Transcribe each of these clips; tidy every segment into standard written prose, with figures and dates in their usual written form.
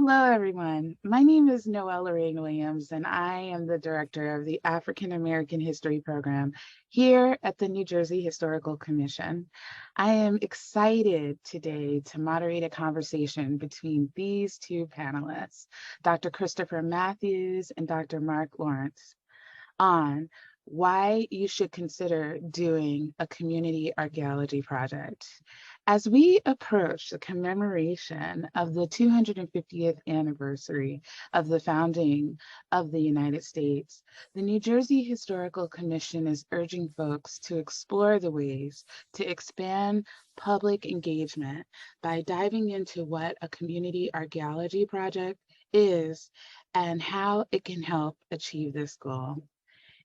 Hello, everyone. My name is Noelle Lorraine Williams, and I am the director of the African American History Program here at the New Jersey Historical Commission. I am excited today to moderate a conversation between these two panelists, Dr. Christopher Matthews and Dr. Marc Lorenc, on why you should consider doing a community archaeology project. As we approach the commemoration of the 250th anniversary of the founding of the United States, the New Jersey Historical Commission is urging folks to explore the ways to expand public engagement by diving into what a community archaeology project is and how it can help achieve this goal.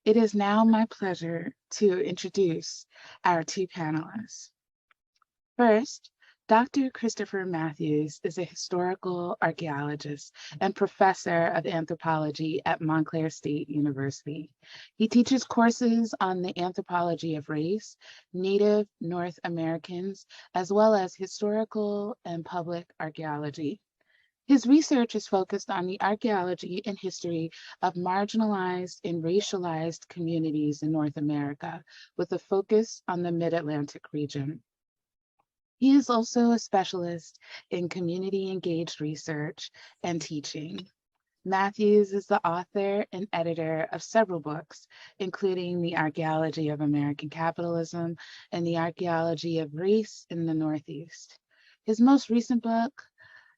It is now my pleasure to introduce our two panelists. First, Dr. Christopher Matthews is a historical archaeologist and professor of anthropology at Montclair State University. He teaches courses on the anthropology of race, Native North Americans, as well as historical and public archaeology. His research is focused on the archaeology and history of marginalized and racialized communities in North America, with a focus on the Mid-Atlantic region. He is also a specialist in community-engaged research and teaching. Matthews is the author and editor of several books, including The Archaeology of American Capitalism and The Archaeology of Race in the Northeast. His most recent book,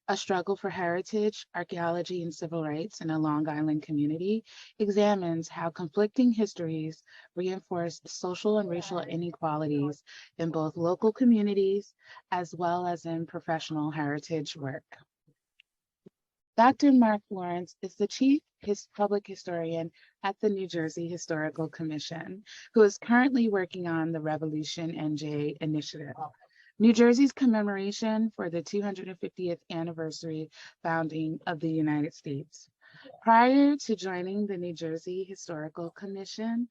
A Struggle for Heritage, Archaeology and Civil Rights in a Long Island Community, examines how conflicting histories reinforce social and racial inequalities in both local communities as well as in professional heritage work. Dr. Marc Lorenc is the Chief Public Historian at the New Jersey Historical Commission, who is currently working on the RevolutionNJ initiative, New Jersey's commemoration for the 250th anniversary founding of the United States. Prior to joining the New Jersey Historical Commission,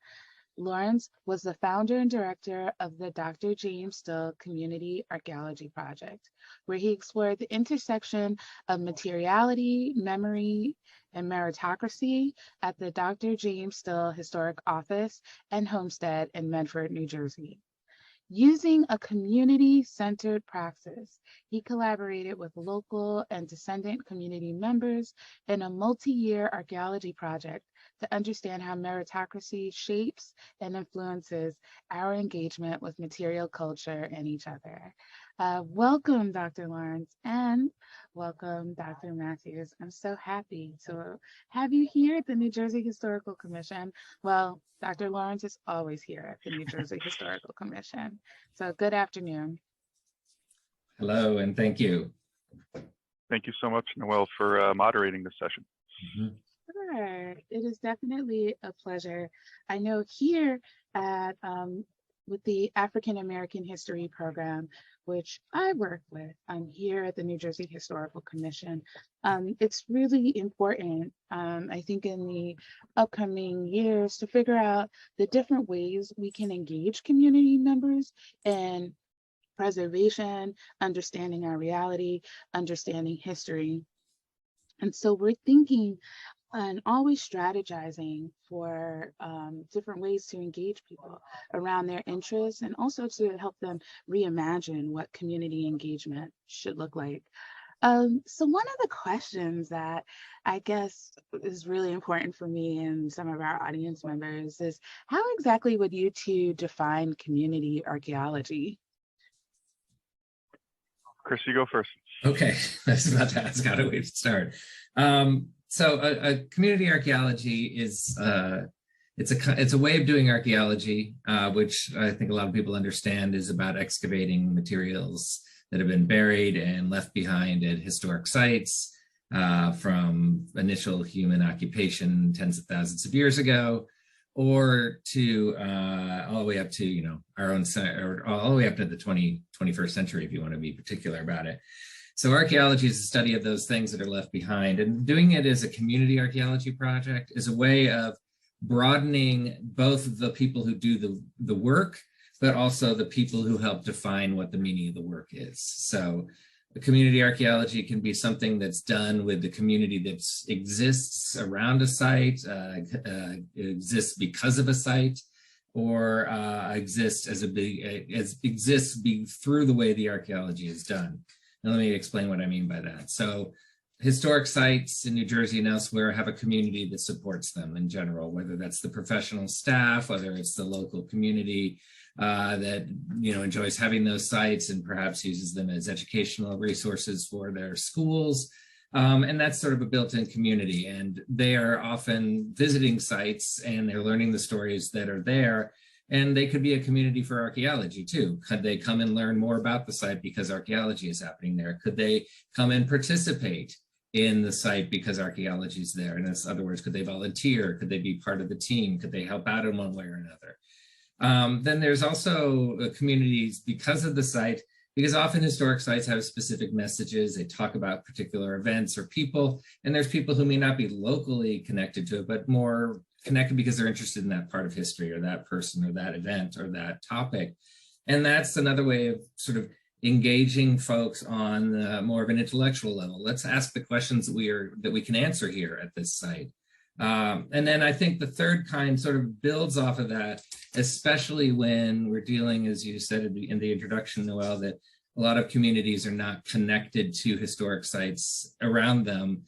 Lorenc was the founder and director of the Dr. James Still Community Archaeology Project, where he explored the intersection of materiality, memory, and meritocracy at the Dr. James Still Historic Office and Homestead in Medford, New Jersey. Using a community-centered praxis, he collaborated with local and descendant community members in a multi-year archaeology project to understand how meritocracy shapes and influences our engagement with material culture and each other. Welcome, Dr. Lorenc, and welcome, Dr. Matthews. I'm so happy to have you here at the New Jersey Historical Commission. Well, Dr. Lorenc is always here at the New Jersey Historical Commission. So good afternoon. Hello, and thank you. Thank you so much, Noelle, for moderating this session. Mm-hmm. Sure, it is definitely a pleasure. I know here at with the African American History Program, which I work with here at the New Jersey Historical Commission. It's really important, I think, in the upcoming years to figure out the different ways we can engage community members in preservation, understanding our reality, understanding history. And so we're thinking and always strategizing for different ways to engage people around their interests and also to help them reimagine what community engagement should look like. So one of the questions that I guess is really important for me and some of our audience members is, how exactly would you two define community archaeology? Chris, you go first. Okay, I was about to ask how do we start. So a community archaeology is it's a way of doing archaeology, which I think a lot of people understand is about excavating materials that have been buried and left behind at historic sites from initial human occupation tens of thousands of years ago, or to all the way up to our own, or all the way up to the 21st century, if you want to be particular about it. So archaeology is the study of those things that are left behind, and doing it as a community archaeology project is a way of broadening both the people who do the work, but also the people who help define what the meaning of the work is. So Community archaeology can be something that's done with the community that exists around a site, exists because of a site, or exists through the way the archaeology is done. And let me explain what I mean by that. So historic sites in New Jersey and elsewhere have a community that supports them in general, whether that's the professional staff, whether it's the local community that enjoys having those sites and perhaps uses them as educational resources for their schools. And that's sort of a built-in community. And they are often visiting sites and they're learning the stories that are there. And they could be a community for archaeology too. Could they come and learn more about the site because archaeology is happening there? Could they come and participate in the site because archaeology is there? In other words, could they volunteer? Could they be part of the team? Could they help out in one way or another? Then there's also communities because of the site, because often historic sites have specific messages. They talk about particular events or people, and there's people who may not be locally connected to it, but more connected because they're interested in that part of history or that person or that event or that topic. And that's another way of sort of engaging folks on more of an intellectual level. Let's ask the questions that we can answer here at this site. And then I think the third kind sort of builds off of that, especially when we're dealing, as you said in the introduction, Noelle, that a lot of communities are not connected to historic sites around them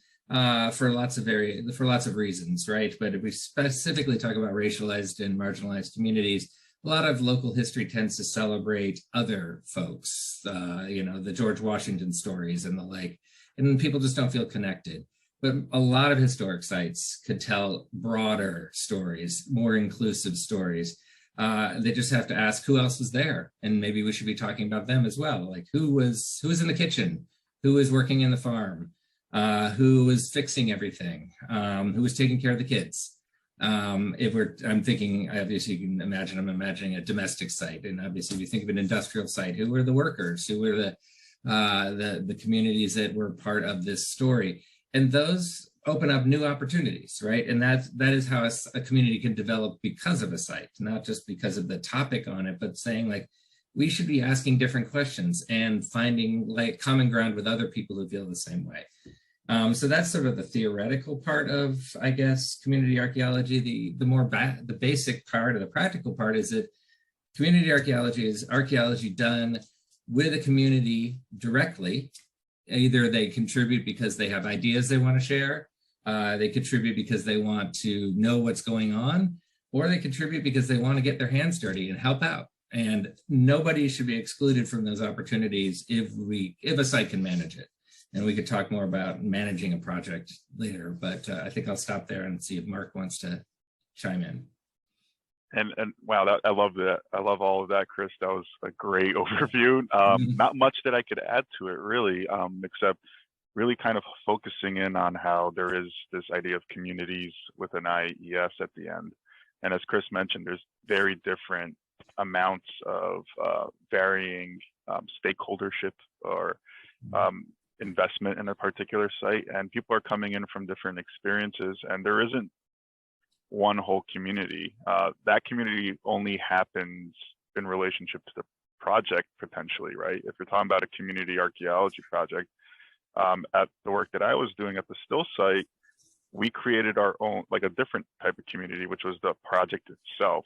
for lots of reasons, right? But if we specifically talk about racialized and marginalized communities, a lot of local history tends to celebrate other folks, the George Washington stories and the like, and people just don't feel connected. But a lot of historic sites could tell broader stories, more inclusive stories. They just have to ask who else was there, and maybe we should be talking about them as well. Like who was in the kitchen, who was working in the farm, who was fixing everything, who was taking care of the kids. I'm thinking, obviously you can imagine, I'm imagining a domestic site, and obviously if you think of an industrial site, who were the workers, who were the communities that were part of this story. And those open up new opportunities, right? And that is how a community can develop because of a site, not just because of the topic on it, but saying like, we should be asking different questions and finding like common ground with other people who feel the same way. So that's sort of the theoretical part of, I guess, community archaeology. The basic part or the practical part is that community archaeology is archaeology done with a community directly. Either they contribute because they have ideas they want to share, they contribute because they want to know what's going on, or they contribute because they want to get their hands dirty and help out. And nobody should be excluded from those opportunities if a site can manage it. And we could talk more about managing a project later, but I think I'll stop there and see if Marc wants to chime in. And wow, I love that. I love all of that, Chris. That was a great overview. Not much that I could add to it really, except really kind of focusing in on how there is this idea of communities with an IES at the end. And as Chris mentioned, there's very different amounts of varying stakeholdership or investment in a particular site, and people are coming in from different experiences, and there isn't one whole community. That community only happens in relationship to the project potentially, right? If you're talking about a community archaeology project, at the work that I was doing at the Still site, we created our own, like a different type of community, which was the project itself.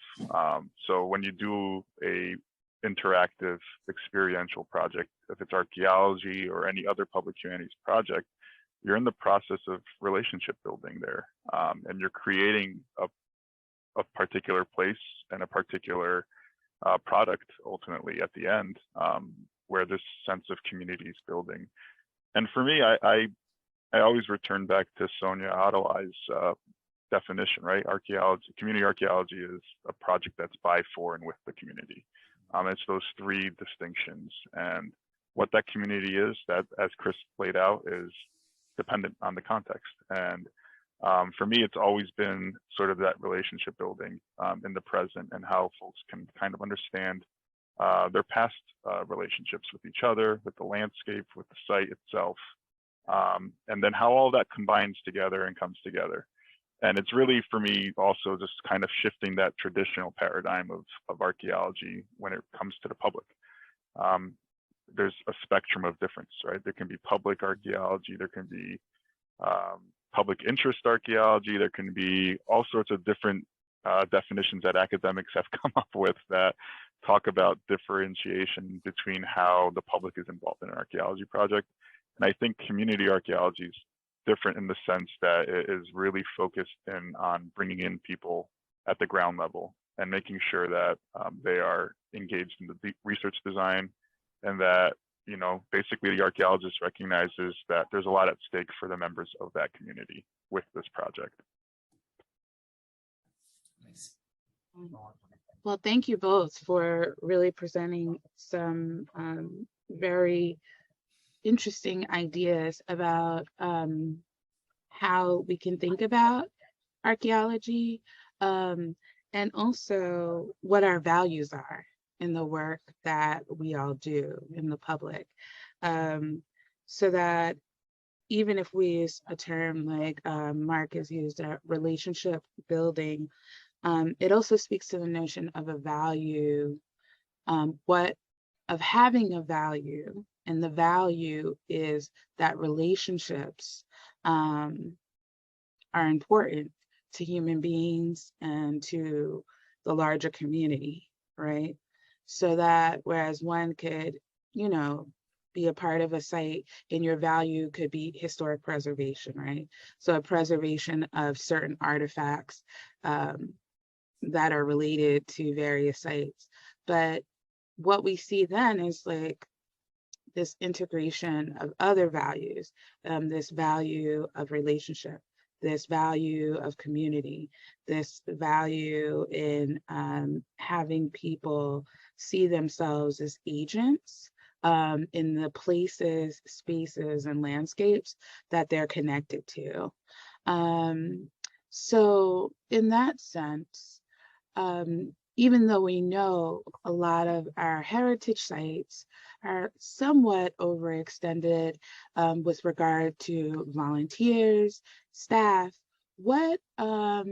So when you do a interactive experiential project, if it's archaeology or any other public humanities project, you're in the process of relationship building there, and you're creating a particular place and a particular product ultimately at the end, where this sense of community is building. And for me, I always return back to Sonia Adalai's definition, right? Community archaeology is a project that's by, for, and with the community. It's those three distinctions, and what that community is, that as Chris laid out, is dependent on the context. And for me, it's always been sort of that relationship building in the present, and how folks can kind of understand their past relationships with each other, with the landscape, with the site itself, and then how all that combines together and comes together. And it's really, for me, also just kind of shifting that traditional paradigm of archaeology when it comes to the public. there's a spectrum of difference, right? There can be public archaeology, there can be public interest archaeology, there can be all sorts of different definitions that academics have come up with that talk about differentiation between how the public is involved in an archaeology project. And I think community archaeology is different in the sense that it is really focused in on bringing in people at the ground level and making sure that they are engaged in the research design, and that, you know, basically the archaeologist recognizes that there's a lot at stake for the members of that community with this project. Nice. Well, thank you both for really presenting some very interesting ideas about how we can think about archaeology, and also what our values are in the work that we all do in the public. So that even if we use a term like Marc has used, relationship building, it also speaks to the notion of a value, of having a value, and the value is that relationships are important to human beings and to the larger community, right? So that whereas one could, you know, be a part of a site and your value could be historic preservation, right? So a preservation of certain artifacts that are related to various sites. But what we see then is like this integration of other values, this value of relationship, this value of community, this value in having people see themselves as agents in the places, spaces, and landscapes that they're connected to. So in that sense, even though we know a lot of our heritage sites are somewhat overextended with regard to volunteers, staff, what are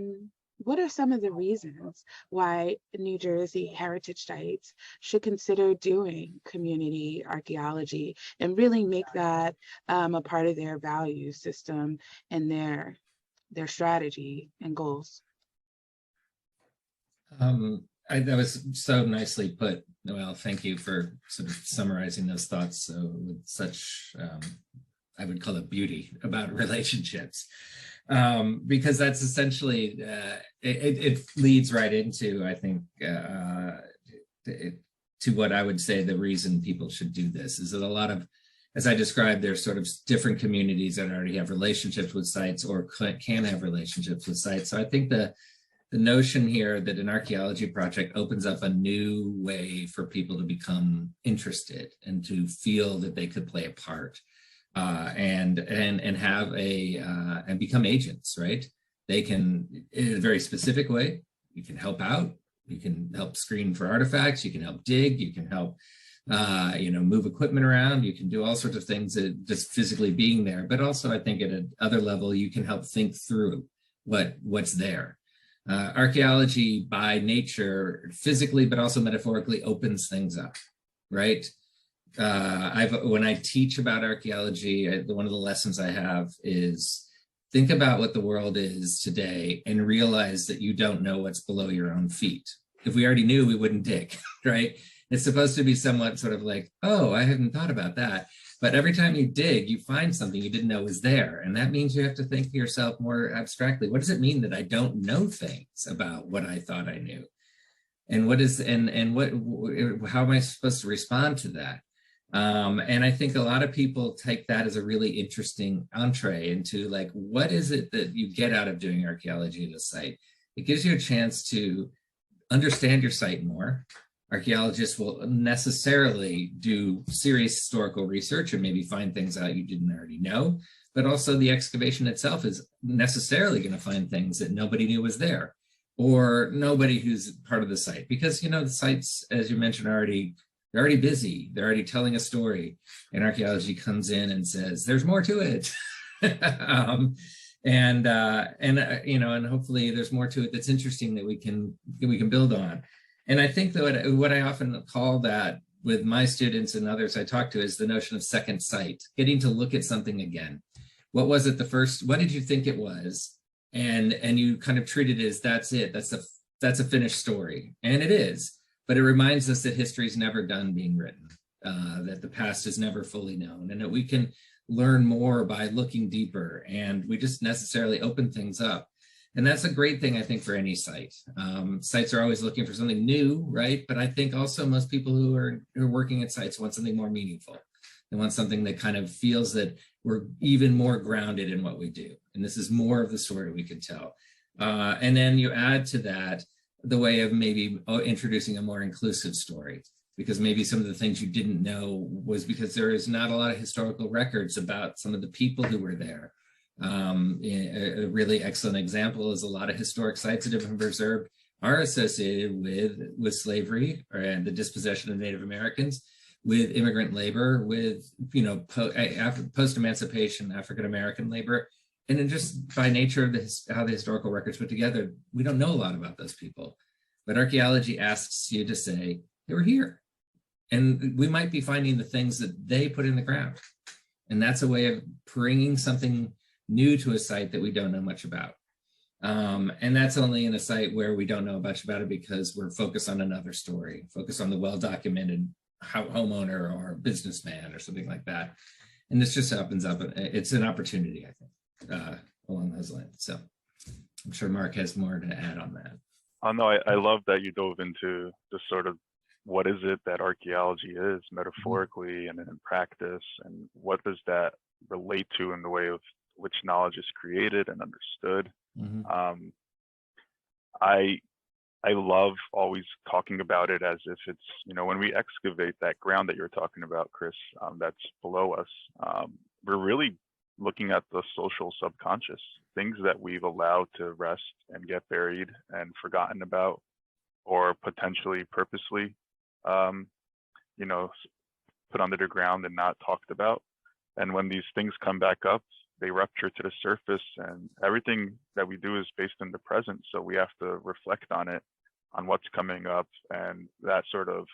some of the reasons why New Jersey heritage sites should consider doing community archaeology and really make that a part of their value system and their strategy and goals? That was so nicely put, Noelle. Thank you for sort of summarizing those thoughts with such, I would call it beauty about relationships, because that's essentially, it leads right into, I think, to what I would say the reason people should do this is that a lot of, as I described, there's sort of different communities that already have relationships with sites or can have relationships with sites. So I think the notion here that an archaeology project opens up a new way for people to become interested and to feel that they could play a part and have and become agents, right? They can, in a very specific way, you can help out, you can help screen for artifacts, you can help dig, you can help move equipment around, you can do all sorts of things that just physically being there. But also I think at another level, you can help think through what's there. Archaeology by nature, physically, but also metaphorically, opens things up, right? When I teach about archaeology, one of the lessons I have is think about what the world is today and realize that you don't know what's below your own feet. If we already knew, we wouldn't dig, right? It's supposed to be somewhat sort of like, oh, I hadn't thought about that. But every time you dig, you find something you didn't know was there. And that means you have to think to yourself more abstractly. What does it mean that I don't know things about what I thought I knew? And how am I supposed to respond to that? And I think a lot of people take that as a really interesting entree into like, what is it that you get out of doing archaeology at a site? It gives you a chance to understand your site more. Archaeologists will necessarily do serious historical research and maybe find things out you didn't already know, but also the excavation itself is necessarily going to find things that nobody knew was there, or nobody who's part of the site, because, you know, the sites, as you mentioned, they're already busy, they're already telling a story, and archaeology comes in and says, there's more to it. And hopefully there's more to it that's interesting that we can build on. And I think that what I often call that with my students and others I talk to is the notion of second sight, getting to look at something again. What was it the first, what did you think it was? And you kind of treat it as that's it, that's a finished story. And it is, but it reminds us that history is never done being written, that the past is never fully known, and that we can learn more by looking deeper, and we just necessarily open things up. And that's a great thing, I think, for any site. Sites are always looking for something new, right? But I think also most people who are working at sites want something more meaningful. They want something that kind of feels that we're even more grounded in what we do. And this is more of the story we can tell. And then you add to that the way of maybe introducing a more inclusive story, because maybe some of the things you didn't know was because there is not a lot of historical records about some of the people who were there. A really excellent example is a lot of historic sites that have been preserved are associated with slavery and the dispossession of Native Americans, with immigrant labor, with post-emancipation African American labor, and then just by nature of how the historical records put together, we don't know a lot about those people. But archaeology asks you to say they were here, and we might be finding the things that they put in the ground, and that's a way of bringing something new to a site that we don't know much about. And that's only in a site where we don't know much about it because we're focused on another story, focused on the well-documented homeowner or businessman or something like that. And this just opens up, it's an opportunity, I think, along those lines. So I'm sure Marc has more to add on that. Oh, no, I love that you dove into the sort of what is it that archaeology is metaphorically and in practice, and what does that relate to in the way of which knowledge is created and understood. I love always talking about it as if it's, when we excavate that ground that you're talking about, Chris, that's below us, we're really looking at the social subconscious, things that we've allowed to rest and get buried and forgotten about, or potentially purposely, put under the ground and not talked about. And when these things come back up, they rupture to the surface, and everything that we do is based in the present. So we have to reflect on it, on what's coming up, and that sort of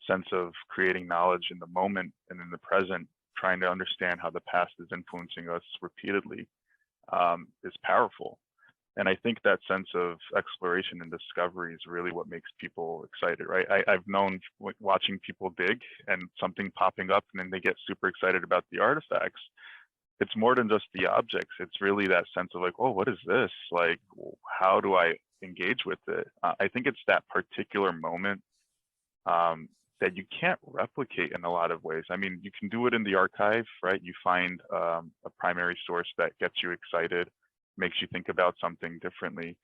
sense of creating knowledge in the moment and in the present, trying to understand how the past is influencing us repeatedly, is powerful. And I think that sense of exploration and discovery is really what makes people excited, right? I've known watching people dig and something popping up, and then they get super excited about the artifacts. It's more than just the objects. It's really that sense of like, oh, what is this? Like, how do I engage with it? I think it's that particular moment that you can't replicate in a lot of ways. I mean, you can do it in the archive, right? You find a primary source that gets you excited, makes you think about something differently.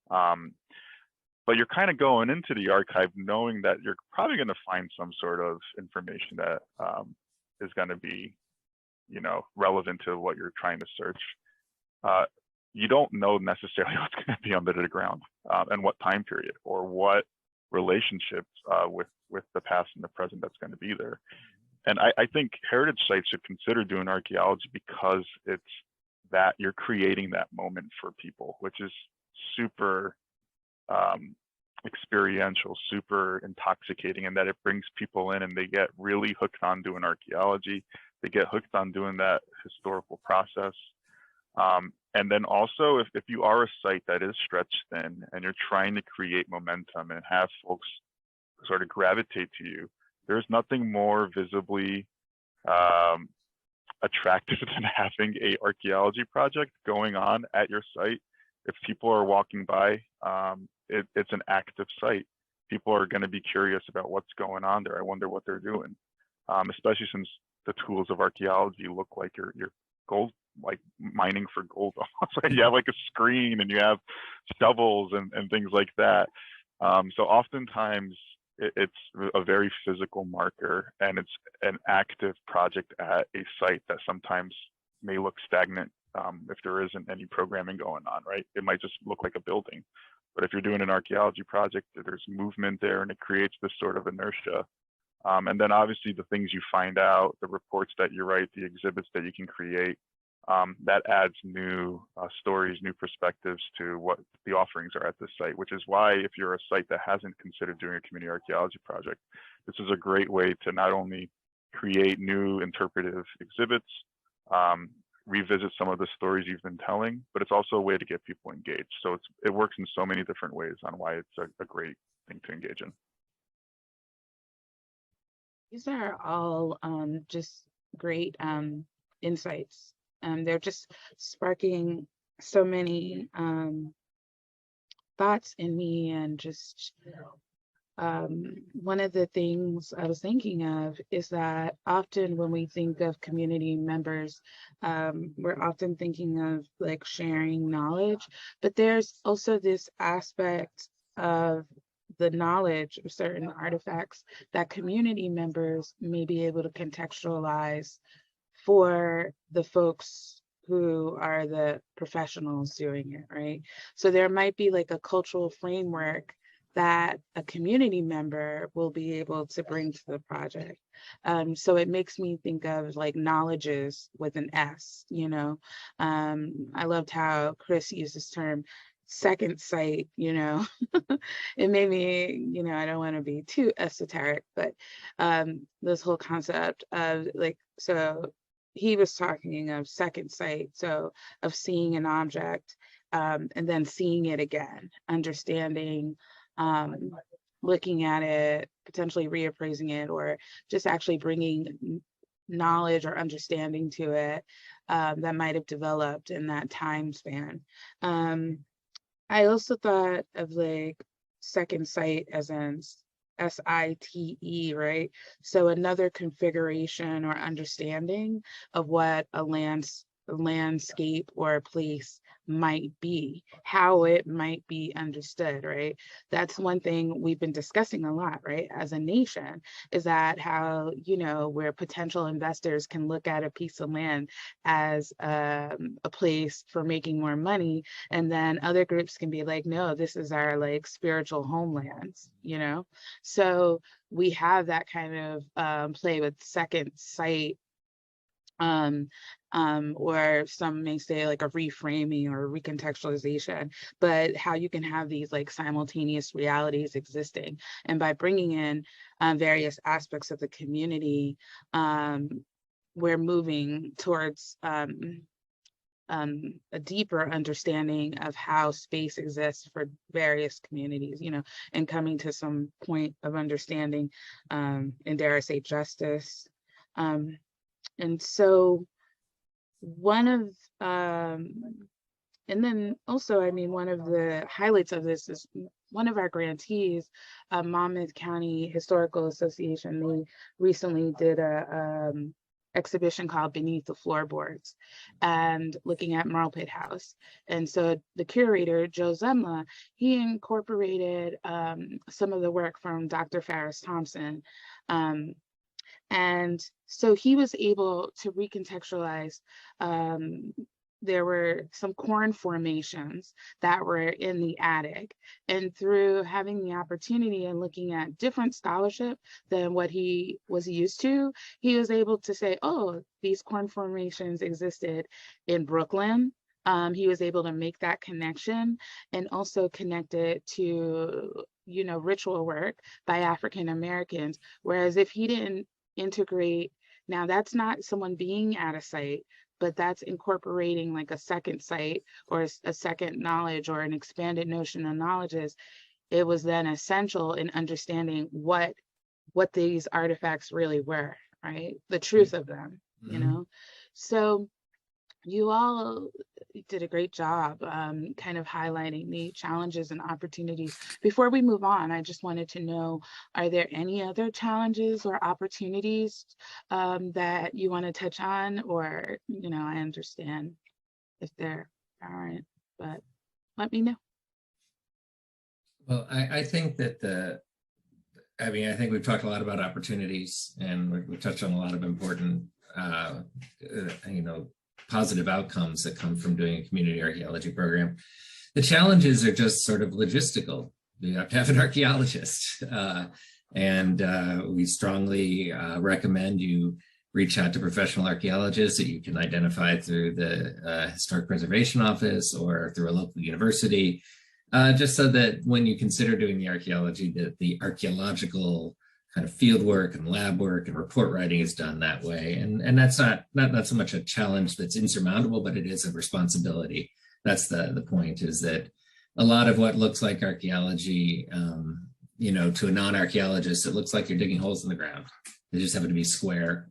But you're kind of going into the archive knowing that you're probably going to find some sort of information that is going to be, relevant to what you're trying to search. You don't know necessarily what's going to be under the ground, and what time period or what relationships with the past and the present that's going to be there. And I think heritage sites should consider doing archaeology because it's that you're creating that moment for people, which is super experiential, super intoxicating, and that it brings people in and they get really hooked on doing archaeology. They get hooked on doing that historical process. And then also, if you are a site that is stretched thin and you're trying to create momentum and have folks sort of gravitate to you, there's nothing more visibly attractive than having a archaeology project going on at your site. If people are walking by, it's an active site. People are going to be curious about what's going on there. I wonder what they're doing, especially since the tools of archaeology look like you're gold, like mining for gold. Almost. You have like a screen and you have shovels and things like that. So oftentimes it's a very physical marker, and it's an active project at a site that sometimes may look stagnant if there isn't any programming going on, right? It might just look like a building. But if you're doing an archaeology project, there's movement there and it creates this sort of inertia. And then obviously the things you find out, the reports that you write, the exhibits that you can create, that adds new stories, new perspectives to what the offerings are at this site, which is why if you're a site that hasn't considered doing a community archaeology project, this is a great way to not only create new interpretive exhibits, revisit some of the stories you've been telling, but it's also a way to get people engaged. So it works in so many different ways on why it's a great thing to engage in. These are all just great insights. They're just sparking so many thoughts in me, and just one of the things I was thinking of is that often when we think of community members, we're often thinking of like sharing knowledge, but there's also this aspect of the knowledge of certain artifacts that community members may be able to contextualize for the folks who are the professionals doing it, right? So there might be like a cultural framework that a community member will be able to bring to the project. So it makes me think of like knowledges with an S, you know. I loved how Chris used this term, second sight, you know. It made me, you know, I don't want to be too esoteric, but this whole concept of like, so he was talking of second sight, so of seeing an object and then seeing it again, understanding, looking at it, potentially reappraising it, or just actually bringing knowledge or understanding to it that might have developed in that time span. I also thought of like second sight as in SITE, right? So another configuration or understanding of what a landscape or a place might be, how it might be understood, right? That's one thing we've been discussing a lot, right? As a nation, is that how, you know, where potential investors can look at a piece of land as a place for making more money, and then other groups can be like, no, this is our like spiritual homelands, you know? So we have that kind of play with second sight, or some may say like a reframing or recontextualization, but how you can have these like simultaneous realities existing. And by bringing in various aspects of the community, we're moving towards a deeper understanding of how space exists for various communities, you know, and coming to some point of understanding, and dare I say justice. And so one of, and then also, I mean, one of the highlights of this is one of our grantees, Monmouth County Historical Association. They recently did a exhibition called Beneath the Floorboards, and looking at Marl Pit House. And so the curator, Joe Zemla, he incorporated some of the work from Dr. Farris Thompson. And so he was able to recontextualize, there were some corn formations that were in the attic. And through having the opportunity and looking at different scholarship than what he was used to, he was able to say, oh, these corn formations existed in Brooklyn. He was able to make that connection and also connect it to, you know, ritual work by African Americans. Whereas if he didn't integrate, now that's not someone being at a site, but that's incorporating like a second site or a second knowledge or an expanded notion of knowledges. It was then essential in understanding what these artifacts really were, right? The truth of them, you know? So you all did a great job kind of highlighting the challenges and opportunities. Before we move on, I just wanted to know, are there any other challenges or opportunities that you want to touch on? Or, you know, I understand if there aren't, but let me know. Well, I think that I think we've talked a lot about opportunities, and we touched on a lot of important, you know, positive outcomes that come from doing a community archaeology program. The challenges are just sort of logistical. You have to have an archaeologist, and we strongly recommend you reach out to professional archaeologists that you can identify through the Historic Preservation Office or through a local university, just so that when you consider doing the archaeology, that the archaeological kind of field work and lab work and report writing is done that way. And that's not so much a challenge that's insurmountable, but it is a responsibility. That's the point, is that a lot of what looks like archaeology, to a non-archaeologist, it looks like you're digging holes in the ground. They just happen to be square.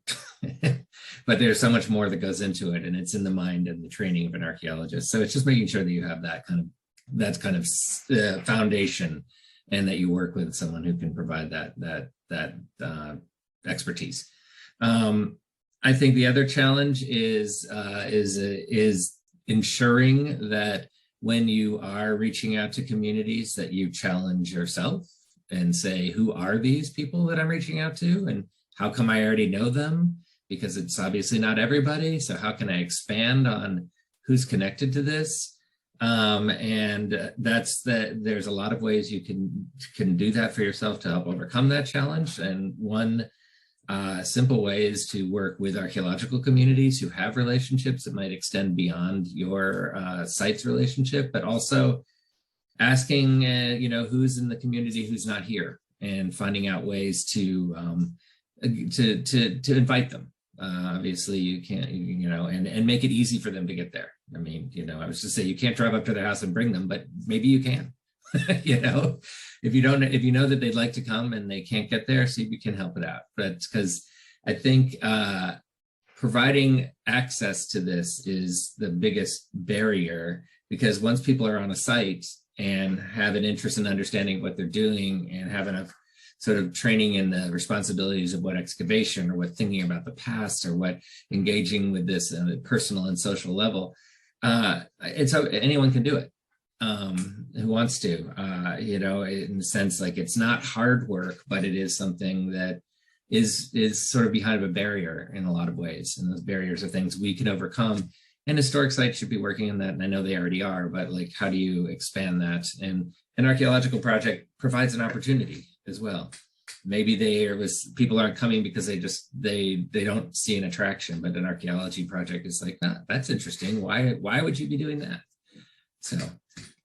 But there's so much more that goes into it, and it's in the mind and the training of an archaeologist. So it's just making sure that you have that kind of foundation, and that you work with someone who can provide that expertise. I think the other challenge is ensuring that when you are reaching out to communities, that you challenge yourself and say, who are these people that I'm reaching out to, and how come I already know them? Because it's obviously not everybody. So how can I expand on who's connected to this? And there's a lot of ways you can do that for yourself to help overcome that challenge. And one simple way is to work with archaeological communities who have relationships that might extend beyond your site's relationship, but also asking, who's in the community who's not here, and finding out ways to invite them. Obviously, you can't, and make it easy for them to get there. I mean, I was just saying, you can't drive up to their house and bring them, but maybe you can. If you know that they'd like to come and they can't get there, see if you can help it out. But because I think providing access to this is the biggest barrier, because once people are on a site and have an interest in understanding what they're doing and have enough sort of training in the responsibilities of what excavation, or what thinking about the past, or what engaging with this on a personal and social level, anyone can do it. Who wants to, in the sense, like, it's not hard work, but it is something that is sort of behind a barrier in a lot of ways. And those barriers are things we can overcome. And historic sites should be working on that. And I know they already are, but like, how do you expand that? And an archaeological project provides an opportunity as well. Maybe people aren't coming because they don't see an attraction, but an archaeology project is like, that's interesting. Why would you be doing that? So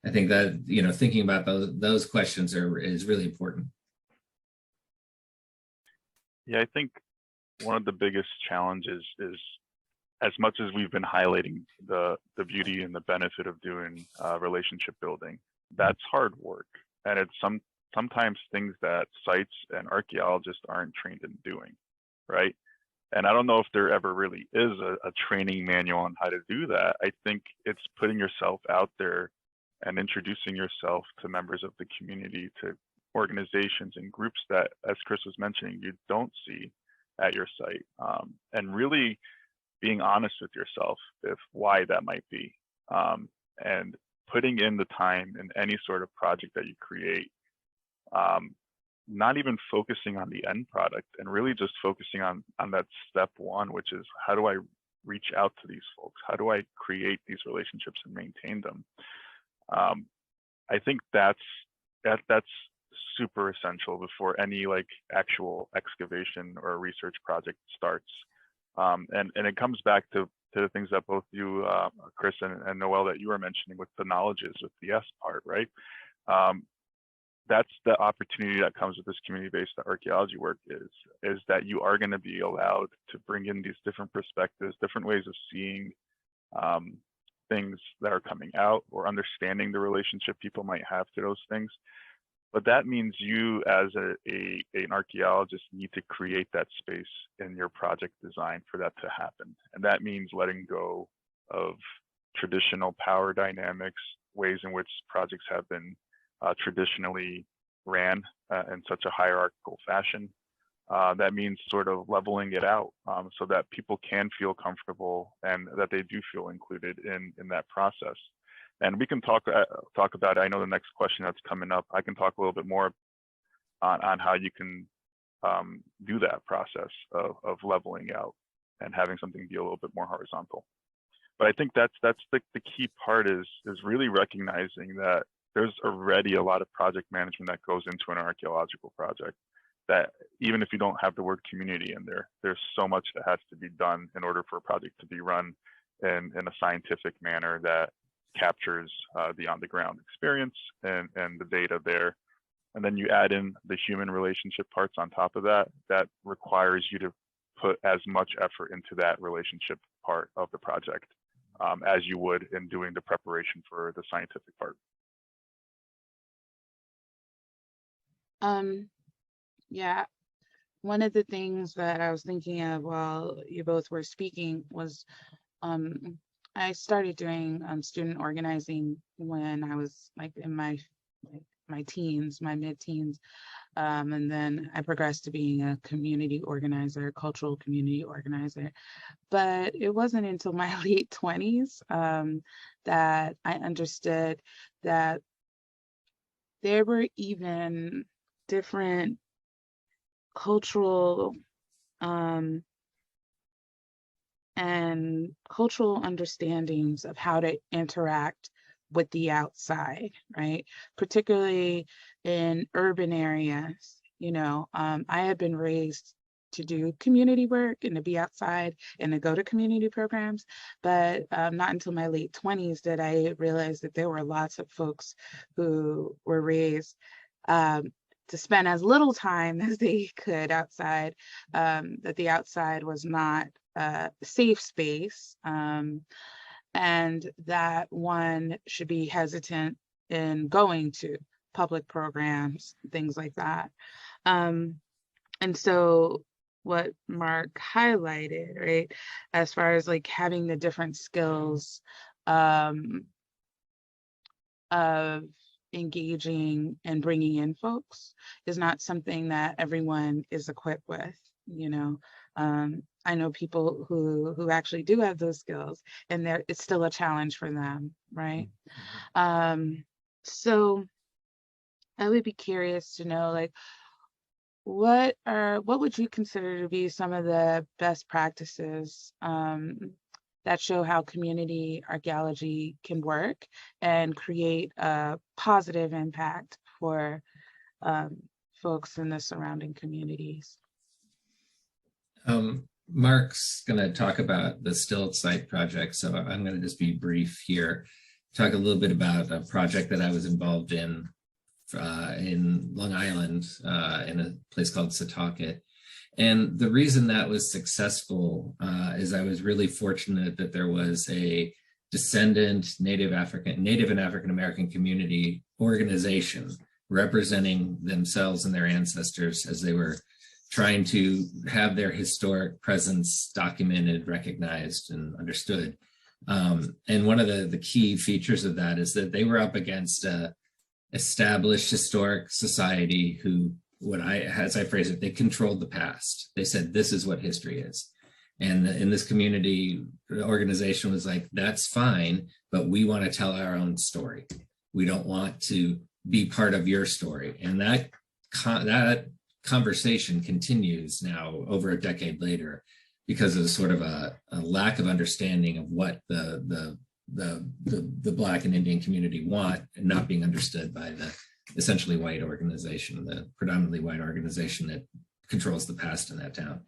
I think that, thinking about those questions is really important. Yeah, I think one of the biggest challenges is, as much as we've been highlighting the beauty and the benefit of doing relationship building, that's hard work. And it's sometimes things that sites and archaeologists aren't trained in doing, right? And I don't know if there ever really is a training manual on how to do that. I think it's putting yourself out there and introducing yourself to members of the community, to organizations and groups that, as Chris was mentioning, you don't see at your site, and really being honest with yourself if why that might be, and putting in the time in any sort of project that you create, not even focusing on the end product, and really just focusing on that step one, which is, how do I reach out to these folks? How do I create these relationships and maintain them? I think that's super essential before any actual excavation or research project starts. And it comes back to the things that both you, Chris and Noelle, that you were mentioning with the knowledges, with the S part, right? That's the opportunity that comes with this community-based archaeology work, is that you are going to be allowed to bring in these different perspectives, different ways of seeing things that are coming out, or understanding the relationship people might have to those things. But that means you, as an archaeologist, need to create that space in your project design for that to happen. And that means letting go of traditional power dynamics, ways in which projects have been traditionally ran in such a hierarchical fashion. That means sort of leveling it out, so that people can feel comfortable and that they do feel included in that process. And we can talk about it. I know the next question that's coming up, I can talk a little bit more on how you can do that process of leveling out and having something be a little bit more horizontal. But I think that's the key part, is really recognizing that there's already a lot of project management that goes into an archaeological project, that even if you don't have the word community in there, there's so much that has to be done in order for a project to be run in a scientific manner that captures the on-the-ground experience and the data there. and then you add in the human relationship parts on top of that, that requires you to put as much effort into that relationship part of the project as you would in doing the preparation for the scientific part. Yeah, one of the things that I was thinking of while you both were speaking was I started doing student organizing when I was like in my teens, my mid-teens, and then I progressed to being a community organizer, cultural community organizer. But it wasn't until my late 20s that I understood that there were even different cultural and cultural understandings of how to interact with the outside, right? Particularly in urban areas. You know, I had been raised to do community work and to be outside and to go to community programs, but not until my late 20s did I realize that there were lots of folks who were raised to spend as little time as they could outside, that the outside was not a safe space, and that one should be hesitant in going to public programs, things like that. And so what Marc highlighted, right, as far as like having the different skills of engaging and bringing in folks is not something that everyone is equipped with, you know. I know people who actually do have those skills, and it's still a challenge for them, right? So I would be curious to know, like, what would you consider to be some of the best practices that show how community archaeology can work and create a positive impact for folks in the surrounding communities? Marc's going to talk about the Still Site project, so I'm going to just be brief here. Talk a little bit about a project that I was involved in Long Island, in a place called Setauket. And the reason that was successful is I was really fortunate that there was a descendant Native and African American community organization representing themselves and their ancestors as they were trying to have their historic presence documented, recognized, and understood. And one of the key features of that is that they were up against a established historic society who, as I phrase it, they controlled the past. They said, this is what history is. And in this community, the organization was like, that's fine, but we want to tell our own story. We don't want to be part of your story. And that conversation continues now over a decade later because of sort of a lack of understanding of what the Black and Indian community want, and not being understood by the essentially white organization, the predominantly white organization that controls the past in that town.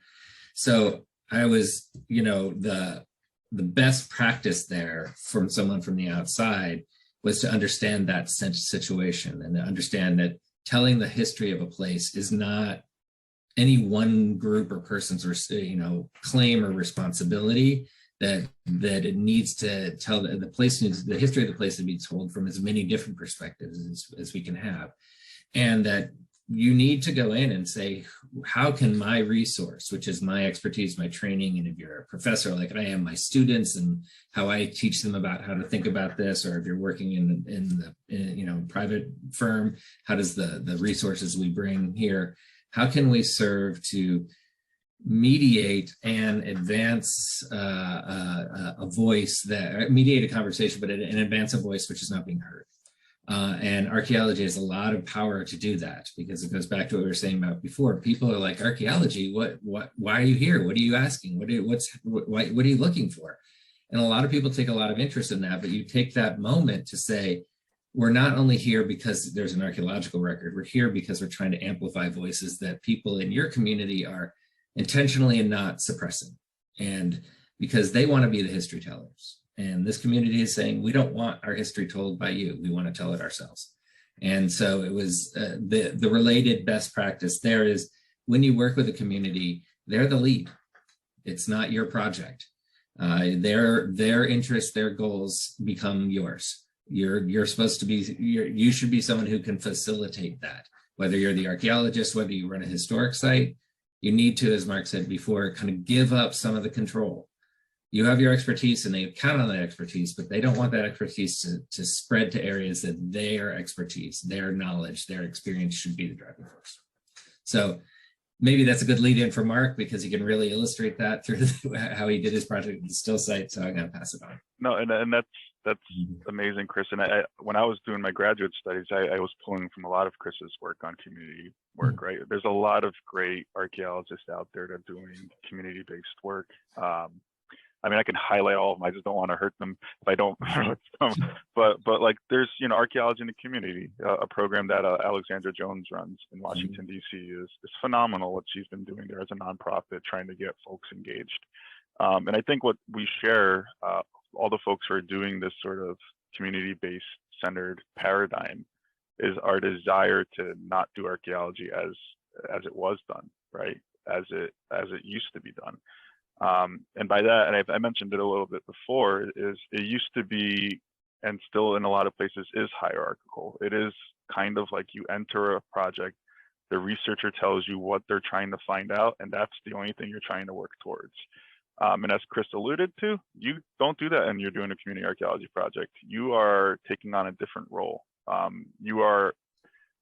So I was, the best practice there from someone from the outside was to understand that situation and to understand that telling the history of a place is not any one group or person's, claim or responsibility. That it needs to tell the history of the place to be told from as many different perspectives as we can have. And that you need to go in and say, how can my resource, which is my expertise, my training, and if you're a professor like I am, my students, and how I teach them about how to think about this, or if you're working in the private firm, how does the resources we bring here, how can we serve to mediate and advance a voice mediate a conversation, but and advance a voice which is not being heard. And archaeology has a lot of power to do that, because it goes back to what we were saying about before. People are like, archaeology, why are you here? What are you asking? What are you looking for? And a lot of people take a lot of interest in that, but you take that moment to say, we're not only here because there's an archaeological record, we're here because we're trying to amplify voices that people in your community are intentionally and not suppressing, and because they want to be the history tellers. And this community is saying, we don't want our history told by you, we want to tell it ourselves. And so it was the related best practice there is when you work with a community, they're the lead. It's not your project. Their interests, their goals become yours. You're supposed to be, you should be someone who can facilitate that. Whether you're the archaeologist, whether you run a historic site, you need to, as Marc said before, kind of give up some of the control. You have your expertise and they count on that expertise, but they don't want that expertise to spread to areas that their expertise, their knowledge, their experience should be the driving force. So maybe that's a good lead in for Marc because he can really illustrate that through how he did his project at the still site. So I'm going to pass it on. No, and that's amazing, Chris. And when I was doing my graduate studies, I was pulling from a lot of Chris's work on community work, right? There's a lot of great archaeologists out there that are doing community-based work. I mean, I can highlight all of them. I just don't want to hurt them if I don't. but like, there's archaeology in the community, a program that Alexandra Jones runs in Washington D.C. is phenomenal. What she's been doing there as a nonprofit, trying to get folks engaged. And I think what we share, all the folks who are doing this sort of community-based centered paradigm, is our desire to not do archaeology as it was done, right? As it used to be done. And by that, and I mentioned it a little bit before, is it used to be, and still in a lot of places is hierarchical. It is kind of like you enter a project, the researcher tells you what they're trying to find out, and that's the only thing you're trying to work towards. And as Chris alluded to, you don't do that and you're doing a community archaeology project. You are taking on a different role. You are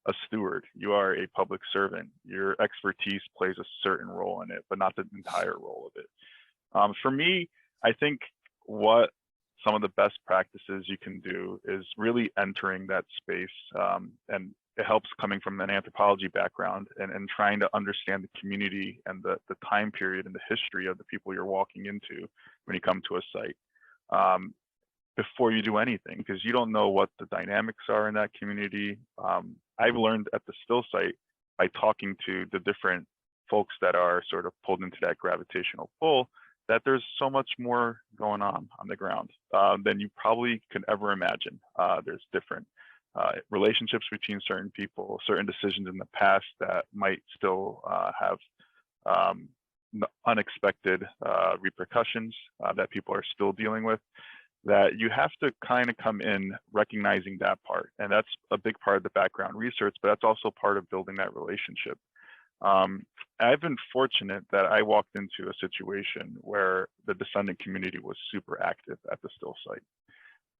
a steward, you are a public servant. Your expertise plays a certain role in it, but not the entire role of it. For me, I think what some of the best practices you can do is really entering that space, and it helps coming from an anthropology background and trying to understand the community and the time period and the history of the people you're walking into when you come to a site. Before you do anything, because you don't know what the dynamics are in that community. I've learned at the still site by talking to the different folks that are sort of pulled into that gravitational pull, that there's so much more going on the ground than you probably could ever imagine. There's different relationships between certain people, certain decisions in the past that might still have unexpected repercussions that people are still dealing with, that you have to kind of come in recognizing that part. And that's a big part of the background research, but that's also part of building that relationship. I've been fortunate that I walked into a situation where the descendant community was super active at the still site,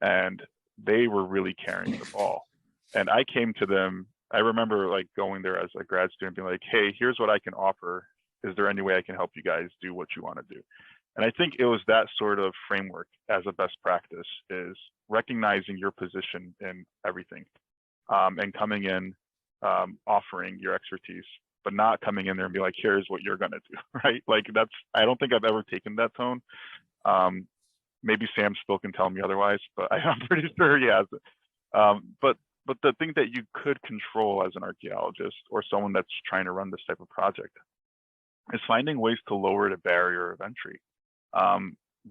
and they were really carrying the ball. And I came to them, I remember like going there as a grad student being like, hey, here's what I can offer. Is there any way I can help you guys do what you want to do? And I think it was that sort of framework as a best practice, is recognizing your position in everything, and coming in, offering your expertise, but not coming in there and be like, here's what you're going to do, right? Like I don't think I've ever taken that tone. Maybe Sam still can tell me otherwise, but I'm pretty sure he hasn't. But the thing that you could control as an archaeologist or someone that's trying to run this type of project is finding ways to lower the barrier of entry.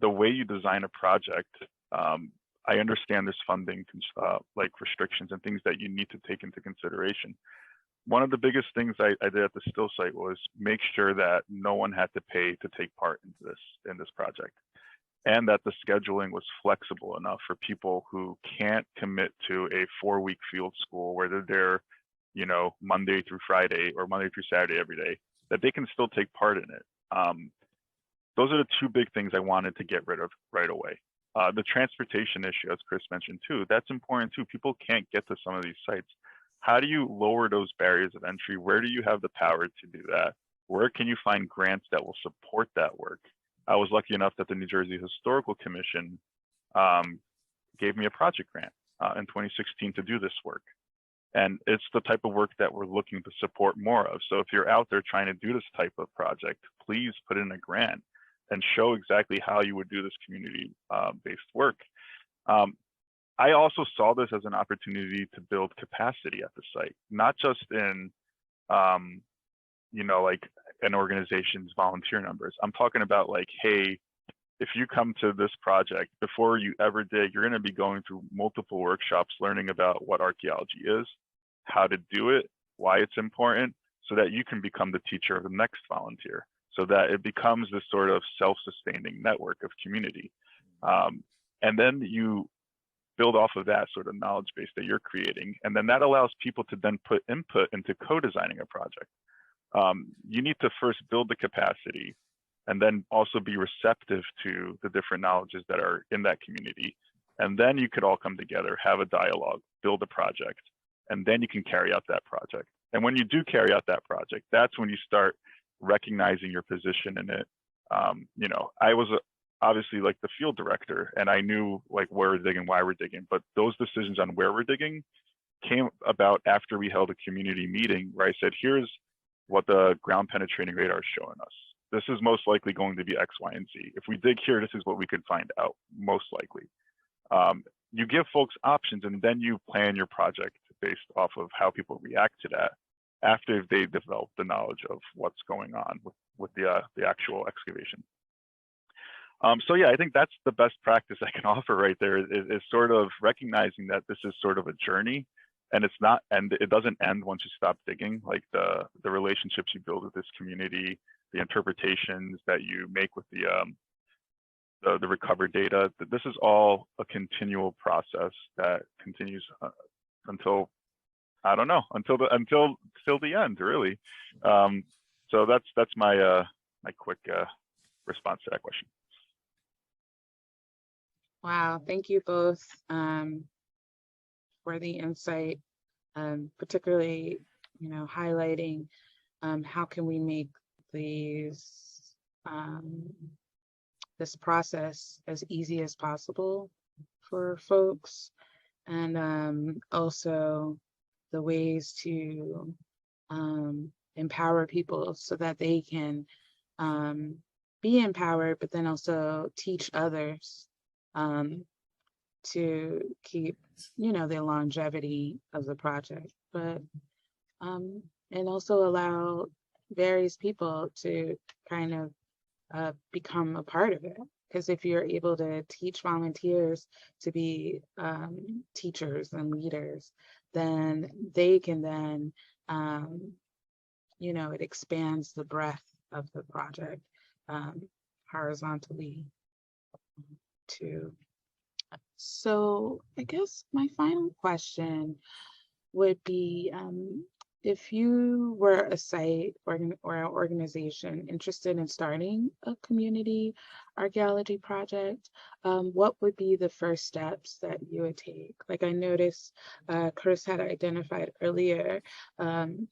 The way you design a project, I understand there's funding like restrictions and things that you need to take into consideration. One of the biggest things I did at the still site was make sure that no one had to pay to take part in this project, and that the scheduling was flexible enough for people who can't commit to a 4-week field school where they're there, Monday through Friday or Monday through Saturday every day, that they can still take part in it. Those are the two big things I wanted to get rid of right away. The transportation issue, as Chris mentioned too, that's important too. People can't get to some of these sites. How do you lower those barriers of entry? Where do you have the power to do that? Where can you find grants that will support that work? I was lucky enough that the New Jersey Historical Commission gave me a project grant in 2016 to do this work. And it's the type of work that we're looking to support more of. So if you're out there trying to do this type of project, please put in a grant and show exactly how you would do this community-based work. I also saw this as an opportunity to build capacity at the site, not just in, like an organization's volunteer numbers. I'm talking about like, hey, if you come to this project, before you ever dig, you're going to be going through multiple workshops, learning about what archaeology is, how to do it, why it's important, so that you can become the teacher of the next volunteer, so that it becomes this sort of self-sustaining network of community. And then you build off of that sort of knowledge base that you're creating. And then that allows people to then put input into co-designing a project. You need to first build the capacity and then also be receptive to the different knowledges that are in that community. And then you could all come together, have a dialogue, build a project, and then you can carry out that project. And when you do carry out that project, that's when you start recognizing your position in it. You know, I was obviously like the field director, and I knew like where we're digging, why we're digging, but those decisions on where we're digging came about after we held a community meeting where I said, here's what the ground penetrating radar is showing us. This is most likely going to be X, Y, and Z. If we dig here, this is what we could find out, most likely. You give folks options, and then you plan your project based off of how people react to that after they develop the knowledge of what's going on with the actual excavation. So yeah, I think that's the best practice I can offer right there, is sort of recognizing that this is sort of a journey, and it's not, and it doesn't end once you stop digging. Like the relationships you build with this community, the interpretations that you make with the recovered data, this is all a continual process that continues until, I don't know, until the end, really. So that's my my quick response to that question. Wow, thank you both for the insight, particularly, you know, highlighting how can we make these this process as easy as possible for folks, and also the ways to empower people so that they can be empowered, but then also teach others to keep, you know, the longevity of the project, but and also allow various people to kind of become a part of it. Because if you're able to teach volunteers to be teachers and leaders, then they can then, you know, it expands the breadth of the project horizontally too. So I guess my final question would be, if you were a site or an organization interested in starting a community archaeology project, what would be the first steps that you would take? Like I noticed Chris had identified earlier,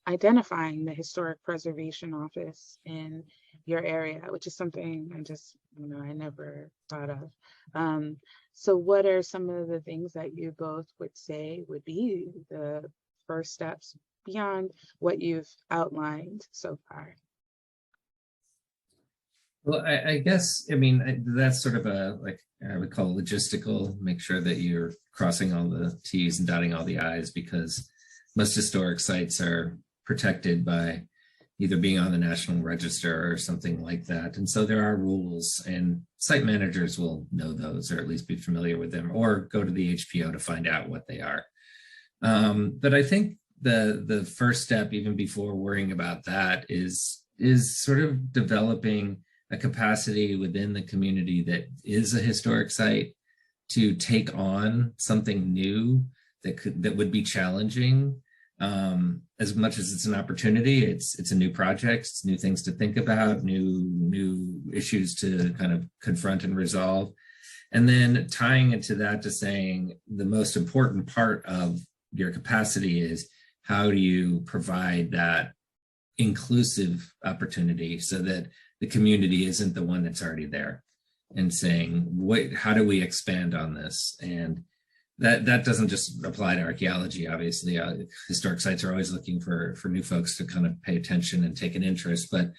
identifying the Historic Preservation Office in your area, which is something I just, you know, I never thought of. So what are some of the things that you both would say would be the first steps beyond what you've outlined so far? Well, I guess, I mean, that's sort of a, like I would call logistical, make sure that you're crossing all the T's and dotting all the I's, because most historic sites are protected by either being on the National Register or something like that. And so there are rules, and site managers will know those, or at least be familiar with them, or go to the HPO to find out what they are. But I think the first step, even before worrying about that, is sort of developing a capacity within the community that is a historic site to take on something new that would be challenging. As much as it's an opportunity, it's a new project, it's new things to think about, new issues to kind of confront and resolve. And then tying into that to saying the most important part of your capacity is, how do you provide that inclusive opportunity so that the community isn't the one that's already there, and saying, how do we expand on this? And that doesn't just apply to archaeology, obviously. Historic sites are always looking for new folks to kind of pay attention and take an interest, but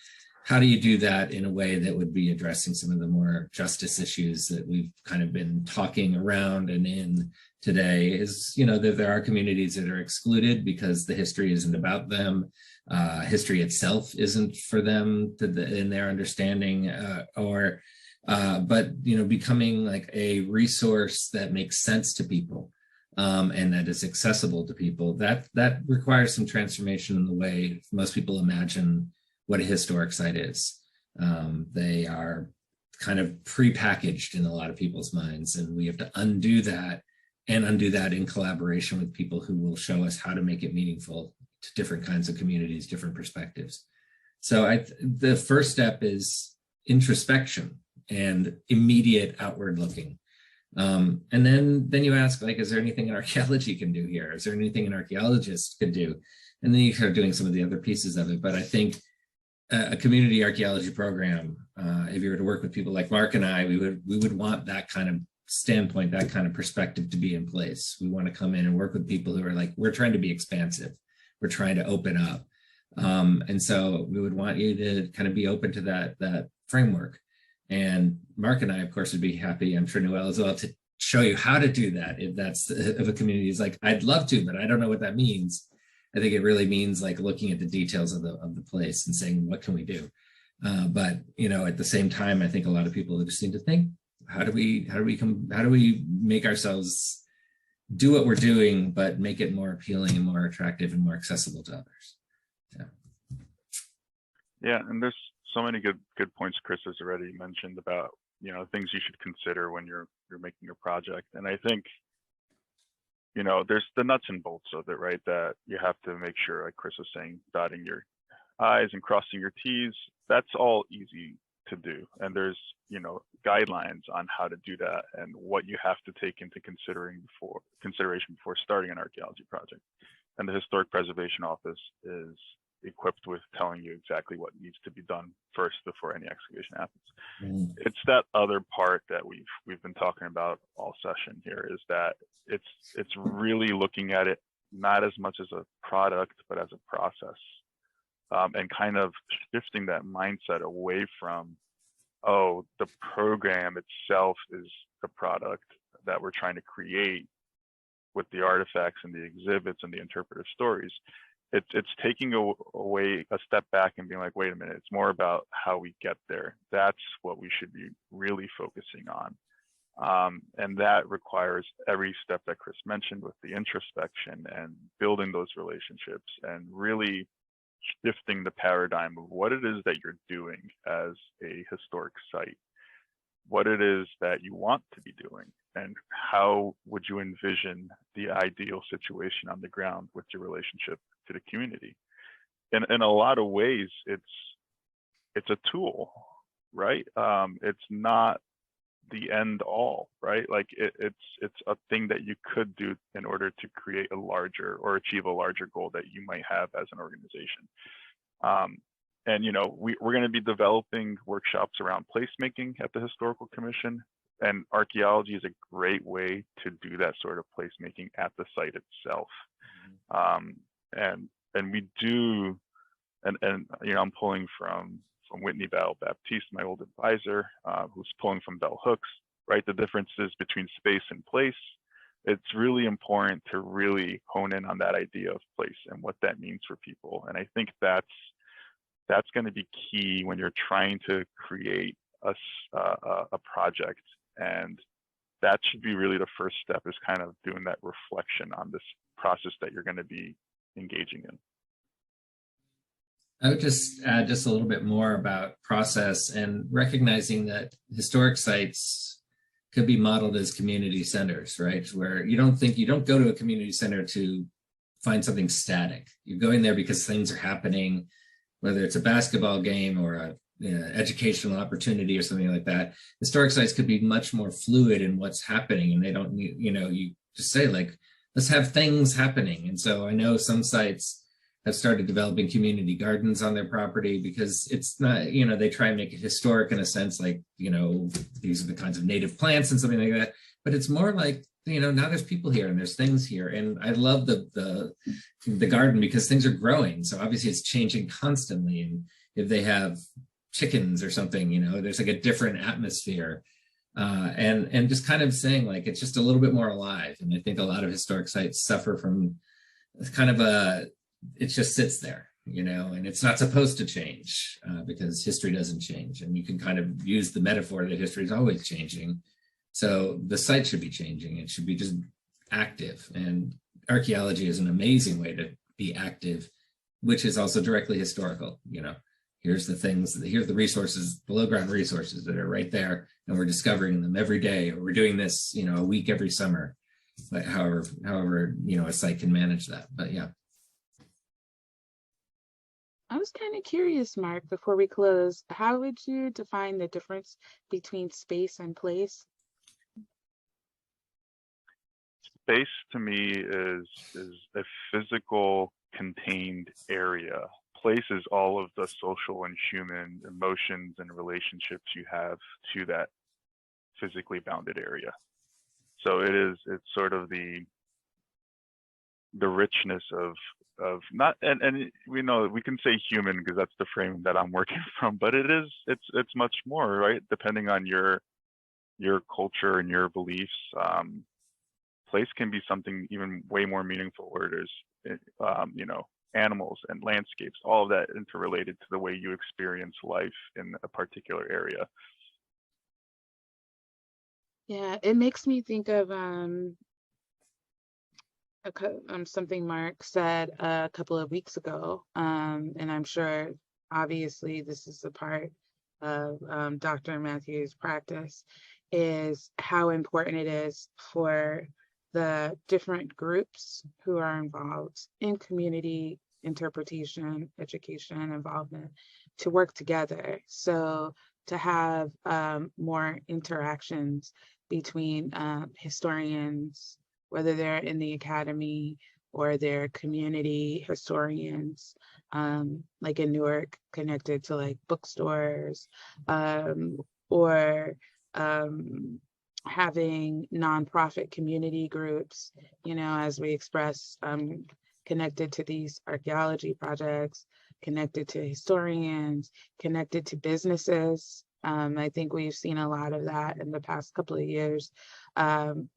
how do you do that in a way that would be addressing some of the more justice issues that we've kind of been talking around and in today? Is, you know, there are communities that are excluded because the history isn't about them. History itself isn't for them in their understanding, but, you know, becoming like a resource that makes sense to people and that is accessible to people. That requires some transformation in the way most people imagine what a historic site is. They are kind of prepackaged in a lot of people's minds, and we have to undo that, and undo that in collaboration with people who will show us how to make it meaningful to different kinds of communities, different perspectives. So the first step is introspection and immediate outward looking. And then you ask, like, is there anything an archaeology can do here? Is there anything an archaeologist could do? And then you start doing some of the other pieces of it. But I think a community archaeology program, if you were to work with people like Marc and I, we would want that kind of standpoint, that kind of perspective to be in place. We want to come in and work with people who are like, we're trying to be expansive. We're trying to open up. And so we would want you to kind of be open to that framework. And Marc and I, of course, would be happy, I'm sure Noelle as well, to show you how to do that. If a community is like, I'd love to, but I don't know what that means. I think it really means like looking at the details of the place and saying, what can we do? But at the same time, I think a lot of people just need to think, how do we make ourselves do what we're doing, but make it more appealing and more attractive and more accessible to others? Yeah, and there's so many good points Chris has already mentioned about things you should consider when you're making a project. And I think there's the nuts and bolts of it, right? That you have to make sure, like Chris was saying, dotting your I's and crossing your T's. That's all easy to do, and there's guidelines on how to do that and what you have to take into consideration before starting an archaeology project. And the Historic Preservation Office is equipped with telling you exactly what needs to be done first before any excavation happens. It's that other part that we've been talking about all session here, is that it's really looking at it not as much as a product but as a process, and kind of shifting that mindset away from, oh, the program itself is the product that we're trying to create with the artifacts and the exhibits and the interpretive stories. It's taking away a step back and being like, wait a minute, it's more about how we get there. That's what we should be really focusing on. And that requires every step that Chris mentioned with the introspection and building those relationships and really shifting the paradigm of what it is that you're doing as a historic site, what it is that you want to be doing, and how would you envision the ideal situation on the ground with your relationship to the community. In a lot of ways, it's a tool, right? It's not the end all, right? Like it's a thing that you could do in order to create a larger or achieve a larger goal that you might have as an organization. And we're going to be developing workshops around placemaking at the Historical Commission, and archaeology is a great way to do that sort of placemaking at the site itself. And we do, and I'm pulling from Whitney Battle Baptiste, my old advisor, who's pulling from Bell Hooks, right? The differences between space and place. It's really important to really hone in on that idea of place and what that means for people. And I think that's going to be key when you're trying to create a project. And that should be really the first step, is kind of doing that reflection on this process that you're going to be engaging in. I would just add just a little bit more about process and recognizing that historic sites could be modeled as community centers, right? Where you don't go to a community center to find something static. You're going there because things are happening, whether it's a basketball game or a educational opportunity or something like that. Historic sites could be much more fluid in what's happening, and they don't need, you just say like, let's have things happening. And so I know some sites have started developing community gardens on their property because it's not, they try and make it historic in a sense, like, these are the kinds of native plants and something like that. But it's more like, now there's people here and there's things here. And I love the garden because things are growing. So obviously it's changing constantly. And if they have chickens or something, there's like a different atmosphere. And just kind of saying like, it's just a little bit more alive. And I think a lot of historic sites suffer from kind of it just sits there, and it's not supposed to change because history doesn't change. And you can kind of use the metaphor that history is always changing. So the site should be changing. It should be just active. And archaeology is an amazing way to be active, which is also directly historical. You know, here's the things, here's the resources, below ground resources that are right there, and we're discovering them every day, or we're doing this, you know, a week every summer. But however, you know, a site can manage that. But yeah. I was kind of curious, Marc, before we close, how would you define the difference between space and place? Space to me is a physical contained area. Place is all of the social and human emotions and relationships you have to that physically bounded area. So it's sort of the richness of not, and we know we can say human because that's the frame that I'm working from, but it's much more, right? Depending on your culture and your beliefs, place can be something even way more meaningful, where there's you know, animals and landscapes, all of that interrelated to the way you experience life in a particular area. Yeah, it makes me think of something Marc said a couple of weeks ago, and I'm sure obviously this is a part of Dr. Matthews' practice, is how important it is for the different groups who are involved in community interpretation, education, involvement to work together. So to have more interactions between historians, whether they're in the academy or they're community historians, like in Newark, connected to like bookstores, or having nonprofit community groups, you know, as we express, connected to these archaeology projects, connected to historians, connected to businesses. I think we've seen a lot of that in the past couple of years,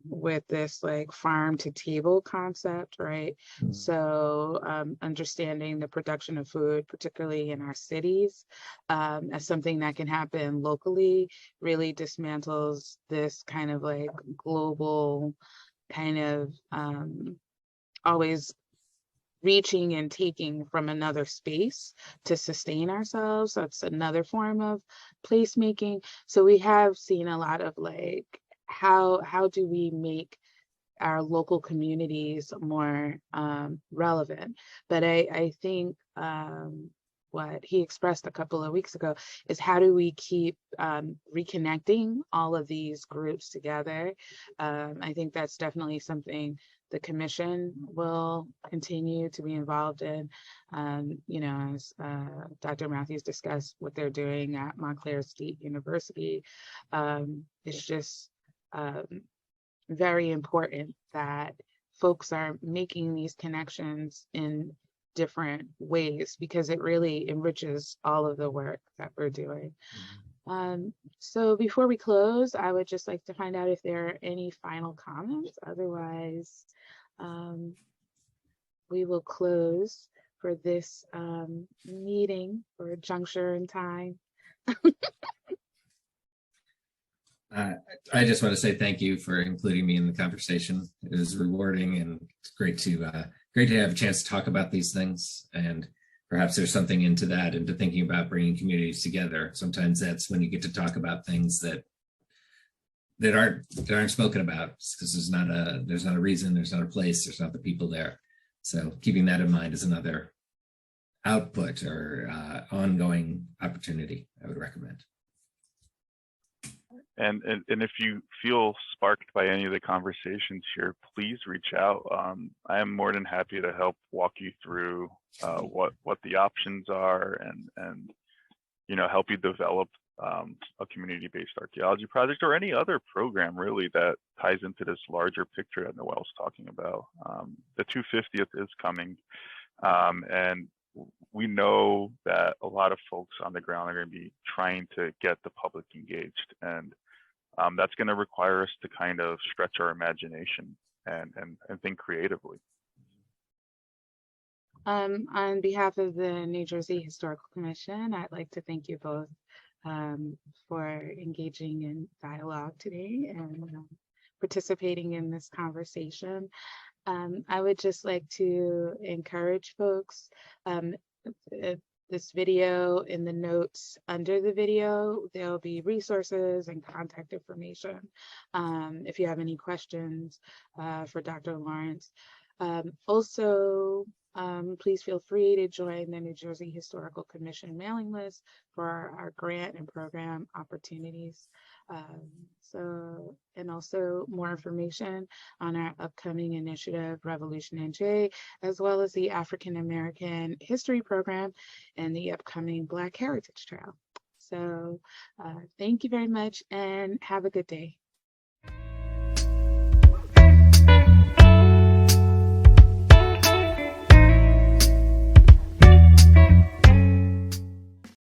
with this like farm to table concept, right? Mm-hmm. So understanding the production of food, particularly in our cities, as something that can happen locally, really dismantles this kind of like global kind of always reaching and taking from another space to sustain ourselves. So it's another form of placemaking. So we have seen a lot of like, how do we make our local communities more relevant? But I think what he expressed a couple of weeks ago is, how do we keep reconnecting all of these groups together? I think that's definitely something the commission will continue to be involved in. You know, as Dr. Matthews discussed what they're doing at Montclair State University, it's just very important that folks are making these connections in different ways, because it really enriches all of the work that we're doing. Mm-hmm. So before we close, I would just like to find out if there are any final comments. Otherwise, we will close for this meeting for a juncture in time. I just want to say thank you for including me in the conversation. It was rewarding, and it's great to have a chance to talk about these things. And perhaps there's something into that, into thinking about bringing communities together. Sometimes that's when you get to talk about things that aren't spoken about, because there's not a reason, there's not a place, there's not the people there. So keeping that in mind is another output or ongoing opportunity I would recommend. And if you feel sparked by any of the conversations here, please reach out. I am more than happy to help walk you through what the options are, and you know, help you develop a community-based archaeology project, or any other program really that ties into this larger picture that Noelle's talking about. The 250th is coming, and we know that a lot of folks on the ground are going to be trying to get the public engaged, and that's going to require us to kind of stretch our imagination and think creatively. On behalf of the New Jersey Historical Commission, I'd like to thank you both for engaging in dialogue today, and participating in this conversation. I would just like to encourage folks, this video, in the notes under the video, there'll be resources and contact information if you have any questions for Dr. Lawrence. Also, please feel free to join the New Jersey Historical Commission mailing list for our grant and program opportunities. And also more information on our upcoming initiative, RevolutionNJ, as well as the African American History Program and the upcoming Black Heritage Trail. So thank you very much and have a good day.